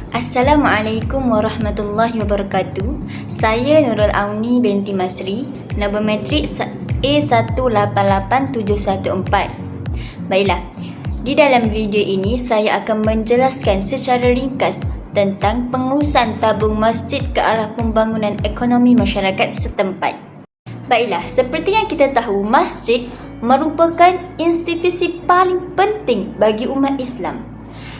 Assalamualaikum warahmatullahi wabarakatuh. Saya Nurul Auni binti Masri, nombor matrik A188714. Baiklah, di dalam video ini saya akan menjelaskan secara ringkas tentang pengurusan tabung masjid ke arah pembangunan ekonomi masyarakat setempat. Baiklah, seperti yang kita tahu, masjid merupakan institusi paling penting bagi umat Islam.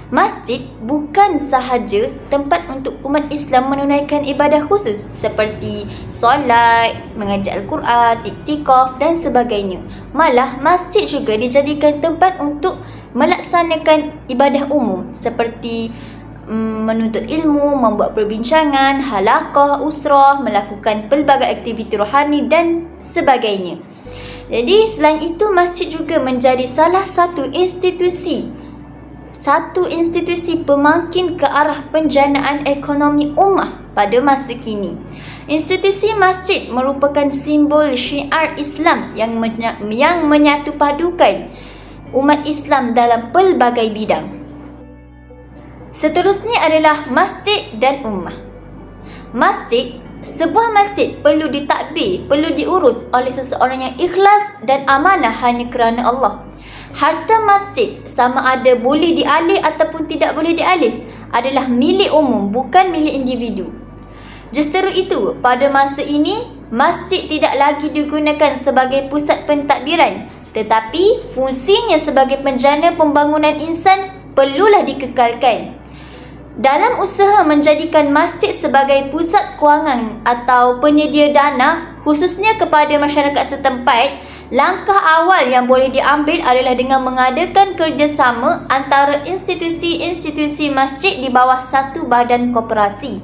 Masjid bukan sahaja tempat untuk umat Islam menunaikan ibadah khusus seperti solat, mengaji Al-Quran, iktikaf dan sebagainya. Malah masjid juga dijadikan tempat untuk melaksanakan ibadah umum seperti menuntut ilmu, membuat perbincangan, halaqah, usrah, melakukan pelbagai aktiviti rohani dan sebagainya. Jadi selain itu, masjid juga menjadi salah satu institusi pemangkin ke arah penjanaan ekonomi ummah pada masa kini. Institusi masjid merupakan simbol syiar Islam yang menyatupadukan umat Islam dalam pelbagai bidang. Seterusnya adalah masjid dan ummah. Sebuah masjid perlu ditadbir, perlu diurus oleh seseorang yang ikhlas dan amanah hanya kerana Allah. Harta masjid, sama ada boleh dialih ataupun tidak boleh dialih, adalah milik umum, bukan milik individu. Justeru itu, pada masa ini, masjid tidak lagi digunakan sebagai pusat pentadbiran, tetapi fungsinya sebagai penjana pembangunan insan perlulah dikekalkan. Dalam usaha menjadikan masjid sebagai pusat kewangan atau penyedia dana, khususnya kepada masyarakat setempat, langkah awal yang boleh diambil adalah dengan mengadakan kerjasama antara institusi-institusi masjid di bawah satu badan koperasi.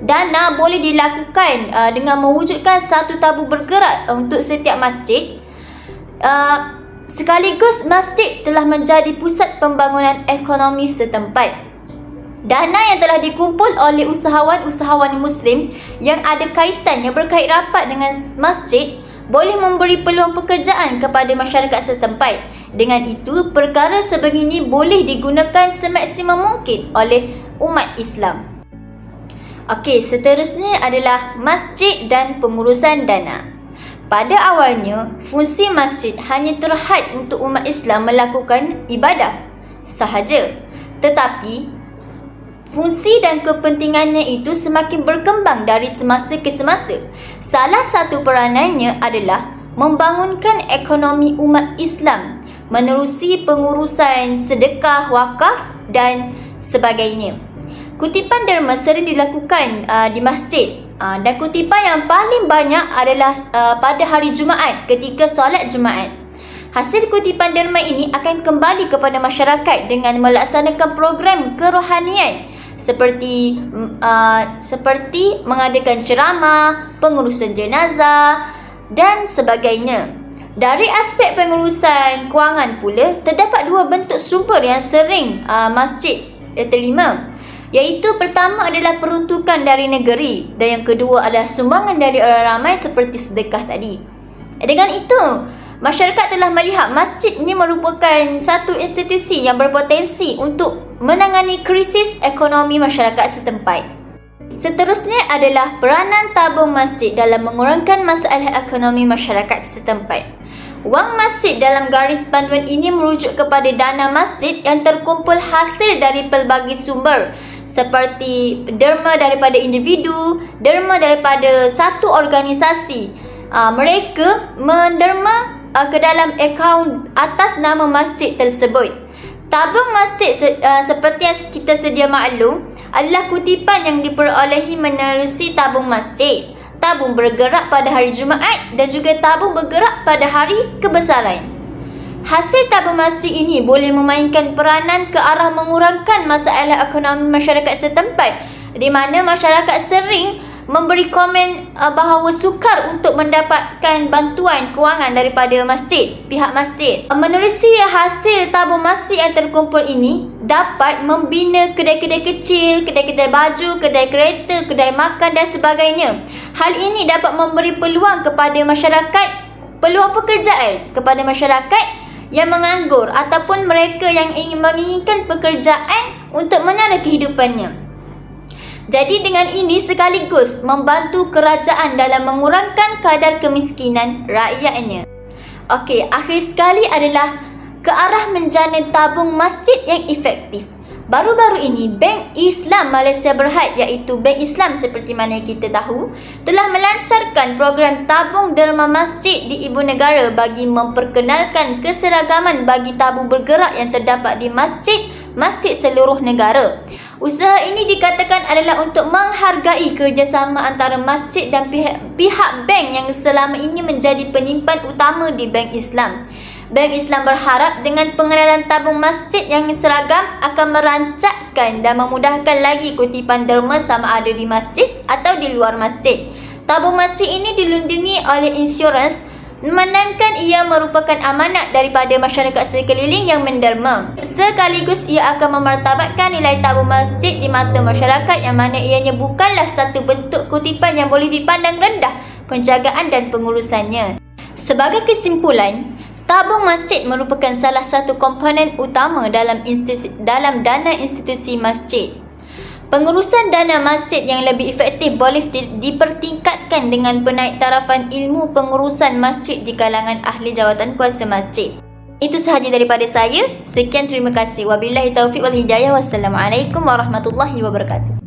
Dana boleh dilakukan dengan mewujudkan satu tabung bergerak untuk setiap masjid. Sekaligus masjid telah menjadi pusat pembangunan ekonomi setempat. Dana yang telah dikumpul oleh usahawan-usahawan Muslim yang berkait rapat dengan masjid boleh memberi peluang pekerjaan kepada masyarakat setempat. Dengan itu, perkara sebegini boleh digunakan semaksimum mungkin oleh umat Islam. Okey, seterusnya adalah masjid dan pengurusan dana. Pada awalnya, fungsi masjid hanya terhad untuk umat Islam melakukan ibadah sahaja. Tetapi fungsi dan kepentingannya itu semakin berkembang dari semasa ke semasa. Salah satu peranannya adalah membangunkan ekonomi umat Islam, menerusi pengurusan sedekah, wakaf dan sebagainya. Kutipan derma sering dilakukan di masjid, dan kutipan yang paling banyak adalah pada hari Jumaat ketika solat Jumaat. Hasil kutipan derma ini akan kembali kepada masyarakat dengan melaksanakan program kerohanian seperti mengadakan ceramah, pengurusan jenazah dan sebagainya. Dari aspek pengurusan kewangan pula, terdapat dua bentuk sumber yang sering masjid terima, iaitu pertama adalah peruntukan dari negeri dan yang kedua adalah sumbangan dari orang ramai seperti sedekah tadi. Dengan itu, masyarakat telah melihat masjid ini merupakan satu institusi yang berpotensi untuk menangani krisis ekonomi masyarakat setempat. Seterusnya adalah peranan tabung masjid dalam mengurangkan masalah ekonomi masyarakat setempat. Wang masjid dalam garis panduan ini merujuk kepada dana masjid yang terkumpul hasil dari pelbagai sumber seperti derma daripada individu, derma daripada satu organisasi. Mereka menderma ke dalam akaun atas nama masjid tersebut. Tabung masjid seperti yang kita sedia maklum adalah kutipan yang diperolehi menerusi tabung masjid, tabung bergerak pada hari Jumaat dan juga tabung bergerak pada hari kebesaran. Hasil tabung masjid ini boleh memainkan peranan ke arah mengurangkan masalah ekonomi masyarakat setempat, di mana masyarakat sering memberi komen bahawa sukar untuk mendapatkan bantuan kewangan daripada pihak masjid. Menerusi hasil tabung masjid yang terkumpul ini dapat membina kedai-kedai kecil, kedai-kedai baju, kedai kereta, kedai makan dan sebagainya. Hal ini dapat memberi peluang kepada masyarakat, peluang pekerjaan kepada masyarakat yang menganggur ataupun mereka yang menginginkan pekerjaan untuk menara kehidupannya. Jadi dengan ini sekaligus membantu kerajaan dalam mengurangkan kadar kemiskinan rakyatnya. Okey, akhir sekali adalah ke arah menjana tabung masjid yang efektif. Baru-baru ini, Bank Islam Malaysia Berhad iaitu Bank Islam seperti mana kita tahu telah melancarkan program tabung derma masjid di ibu negara bagi memperkenalkan keseragaman bagi tabung bergerak yang terdapat di masjid seluruh negara. Usaha ini dikatakan adalah untuk menghargai kerjasama antara masjid dan pihak bank yang selama ini menjadi penyimpan utama di Bank Islam. Bank Islam berharap dengan pengenalan tabung masjid yang seragam akan merancakkan dan memudahkan lagi kutipan derma sama ada di masjid atau di luar masjid. Tabung masjid ini dilindungi oleh insurans, memandangkan ia merupakan amanat daripada masyarakat sekeliling yang menderma. Sekaligus ia akan memartabatkan nilai tabung masjid di mata masyarakat yang mana ianya bukanlah satu bentuk kutipan yang boleh dipandang rendah penjagaan dan pengurusannya. Sebagai kesimpulan, tabung masjid merupakan salah satu komponen utama dalam dana institusi masjid. Pengurusan dana masjid yang lebih efektif boleh dipertingkatkan dengan penaiktarafan ilmu pengurusan masjid di kalangan ahli jawatan kuasa masjid. Itu sahaja daripada saya. Sekian, terima kasih. Wabillahi taufiq wal hidayah. Wassalamualaikum warahmatullahi wabarakatuh.